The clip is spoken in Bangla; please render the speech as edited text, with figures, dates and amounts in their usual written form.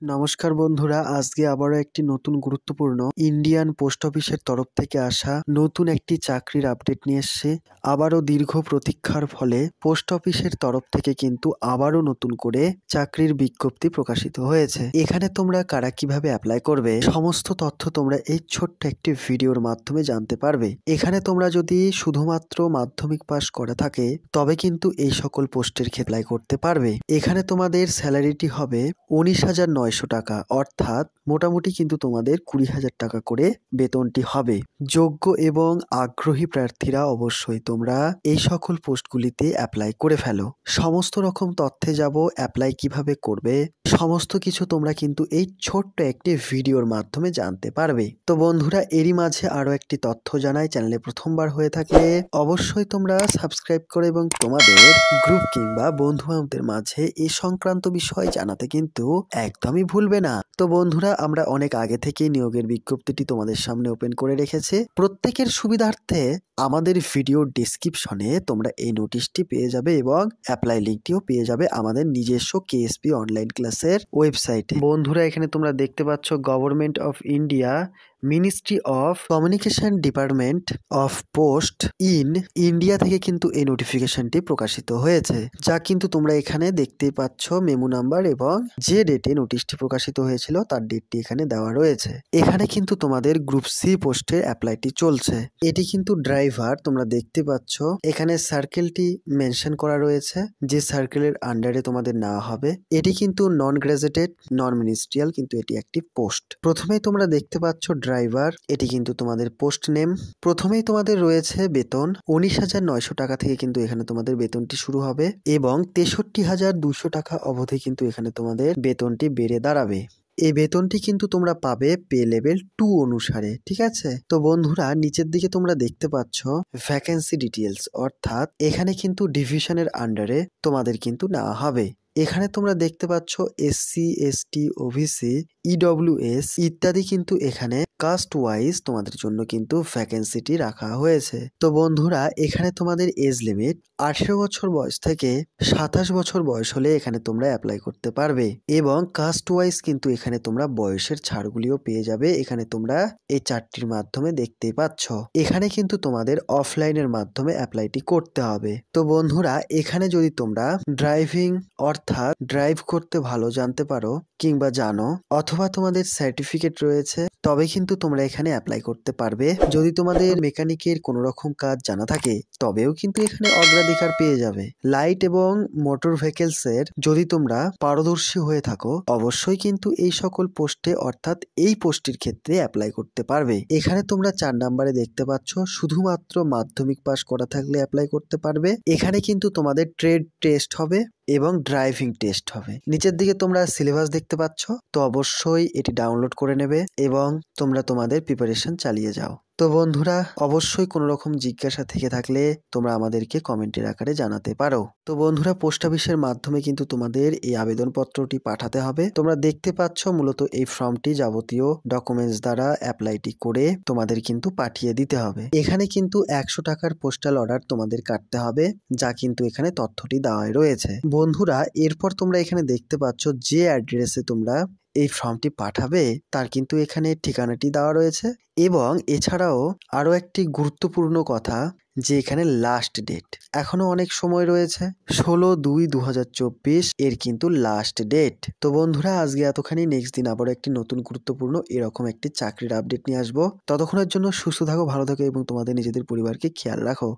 নমস্কার বন্ধুরা, আজকে আবারও একটি নতুন গুরুত্বপূর্ণ ইন্ডিয়ান পোস্ট অফিসের তরফ থেকে আসা নতুন একটি চাকরির আপডেট নিয়ে এসছে। আবারও দীর্ঘ প্রতীক্ষার ফলে পোস্ট অফিসের তরফ থেকে কিন্তু আবারও নতুন করে চাকরির বিজ্ঞপ্তি প্রকাশিত হয়েছে। এখানে তোমরা কারা কিভাবে অ্যাপ্লাই করবে সমস্ত তথ্য তোমরা এই ছোট্ট একটি ভিডিওর মাধ্যমে জানতে পারবে। এখানে তোমরা যদি শুধুমাত্র মাধ্যমিক পাস করা থাকে তবে কিন্তু এই সকল পোস্টের ক্ষেত্রে অ্যাপ্লাই করতে পারবে। এখানে তোমাদের স্যালারিটি হবে 19,900 টাকা, অর্থাৎ মোটামুটি কিন্তু তোমাদের 20,000 টাকা করে বেতনটি হবে। যোগ্য এবং আগ্রহী প্রার্থীরা অবশ্যই তোমরা এই সকল পোস্টগুলিতে অ্যাপ্লাই করে ফেলো। সমস্ত রকম তথ্যে যাব, অ্যাপ্লাই কিভাবে করবে সমস্ত কিছু তোমরা কিন্তু এই ছোট্ট একটি ভিডিওর মাধ্যমে জানতে পারবে। তো বন্ধুরা, এরই মাঝে আরো একটি তথ্য জানাই, চ্যানেলে প্রথমবার হয়ে থাকলে অবশ্যই তোমরা সাবস্ক্রাইব করে এবং তোমাদের গ্রুপ কিংবা বন্ধু বান্ধবদের মাঝে এই সংক্রান্ত বিষয় জানাতে কিন্তু একদমই ভুলবে না। তো বন্ধুরা, আমরা অনেক আগে থেকেই নিয়োগের বিজ্ঞপ্তিটি তোমাদের সামনে ওপেন করে রেখেছি। প্রত্যেকের সুবিধার্থে আমাদের ভিডিও ডেসক্রিপশনে তোমরা এই নোটিশটি পেয়ে যাবে এবং অ্যাপ্লাই লিঙ্কটিও পেয়ে যাবে আমাদের নিজস্ব কেএসপি অনলাইন ক্লাসের ওয়েবসাইটে। বন্ধুরা, এখানে তোমরা দেখতে পাচ্ছ government of India ministry of communication department of post in India থেকে কিন্তু এই নোটিফিকেশনটি প্রকাশিত হয়েছে, যা কিন্তু তোমরা এখানে দেখতে পাচ্ছ মেমো নাম্বার এবং যে ডেটে নোটিশটি প্রকাশিত হয়েছিল তার ডেটটি এখানে দেওয়া রয়েছে। এখানে কিন্তু তোমাদের গ্রুপ সি পোস্টের অ্যাপ্লাইটি চলছে। এটি কিন্তু ড্রাইভার, তোমরা দেখতে পাচ্ছ এখানে সার্কেলটি মেনশন করা রয়েছে যে সার্কেলের আন্ডারে তোমাদের নেওয়া হবে। এটি কিন্তু নন গ্রাজুয়েটেড নন মিনিস্ট্রিয়াল, কিন্তু এটি একটি পোস্ট। প্রথমেই তোমরা দেখতে পাচ্ছ ড্রাইভার, এটি কিন্তু তোমাদের পোস্ট নেম। প্রথমেই তোমাদের রয়েছে বেতন 19,900 টাকা থেকে কিন্তু এখানে তোমাদের বেতনটি শুরু হবে এবং 63,200 টাকা অবধি কিন্তু এখানে তোমাদের বেতনটি বেড়ে দাঁড়াবে। এই বেতনটি কিন্তু তোমরা পাবে পে লেভেল 2 অনুসারে, ঠিক আছে? তো বন্ধুরা, নিচের দিকে তোমরা দেখতে পাচ্ছ ভ্যাকেন্সি ডিটেলস, অর্থাৎ এখানে কিন্তু ডিভিশনের আন্ডারে তোমাদের কিন্তু নেওয়া হবে। এখানে তোমরা দেখতে পাচ্ছ এসসি, এসটি, ওবিসি, ইডব্লিউএস ইত্যাদি কিন্তু এখানে কাস্ট ওয়াইজ তোমাদের জন্য কিন্তু ভ্যাকেন্সিটি রাখা হয়েছে। তো বন্ধুরা, এখানে তোমাদের এজ লিমিট 18 বছর বয়স থেকে 27 বছর বয়স হলে এখানে তোমরা অ্যাপ্লাই করতে পারবে এবং কাস্ট ওয়াইজ কিন্তু এখানে তোমরা বয়সের ছাড়গুলিও পেয়ে যাবে। এখানে তোমরা এই চারটির মাধ্যমে দেখতেই পাচ্ছ। এখানে কিন্তু তোমাদের অফলাইনের মাধ্যমে অ্যাপ্লাইটি করতে হবে। তো বন্ধুরা, এখানে যদি তোমরা ড্রাইভিং অর্থাৎ ড্রাইভ করতে ভালো জানতে পারো কিংবা জানো অথবা তোমাদের সার্টিফিকেট রয়েছে তবে কিন্তু তোমরা এখানে অ্যাপ্লাই করতে পারবে। যদি তোমাদের মেকানিকের কোনো রকম কাজ জানা থাকে তবেও কিন্তু এখানে অগ্রাধিকার পেয়ে যাবে। লাইট এবং মোটর ভেহিকলস এর যদি তোমরা পারদর্শী হয়ে থাকো অবশ্যই কিন্তু এই সকল পোস্টে অর্থাৎ এই পোস্টের ক্ষেত্রে অ্যাপ্লাই করতে পারবে। এখানে তোমরা 4 নম্বরে দেখতে পাচ্ছ শুধুমাত্র মাধ্যমিক পাস করা থাকলে অ্যাপ্লাই করতে পারবে। এখানে কিন্তু তোমাদের ট্রেড টেস্ট হবে এবং ড্রাইভিং টেস্ট হবে। নিচের দিকে তোমরা সিলেবাস দেখতে পাচ্ছ, তো অবশ্যই এটি ডাউনলোড করে নেবে এবং তোমরা তোমাদের প্রিপারেশন চালিয়ে যাও। তো বন্ধুরা, অবশ্যই কোনো রকম জিজ্ঞাসা থেকে থাকলে তোমরা আমাদেরকে কমেন্টের আকারে জানাতে পারো। তো বন্ধুরা, পোস্ট অফিসের মাধ্যমে কিন্তু তোমাদের এই আবেদনপত্রটি পাঠাতে হবে। তোমরা দেখতে পাচ্ছ মূলত এই ফর্মটি যাবতীয় ডকুমেন্টস দ্বারা অ্যাপ্লাইটি করে তোমাদের কিন্তু পাঠিয়ে দিতে হবে। এখানে কিন্তু 100 টাকার পোস্টাল অর্ডার তোমাদের কাটতে হবে, যা কিন্তু এখানে তথ্যটি দেওয়াই রয়েছে। বন্ধুরা, এরপর তোমরা এখানে দেখতে পাচ্ছ যে অ্যাড্রেসে তোমরা এই ফর্মটি পাঠাবে তার কিন্তু এখানে ঠিকানাটি দেওয়া রয়েছে এবং এছাড়াও আরো একটি গুরুত্বপূর্ণ কথা যে এখানে লাস্ট ডেট এখনো অনেক সময় রয়েছে, 16/2/2024 এর কিন্তু লাস্ট ডেট। তো বন্ধুরা, আজকে এতখানি। নেক্সট দিন আবার একটি নতুন গুরুত্বপূর্ণ এরকম একটি চাকরির আপডেট নিয়ে আসবো। ততক্ষণের জন্য সুস্থ থাকো, ভালো থাকো এবং তোমাদের নিজেদের পরিবারকে খেয়াল রাখো।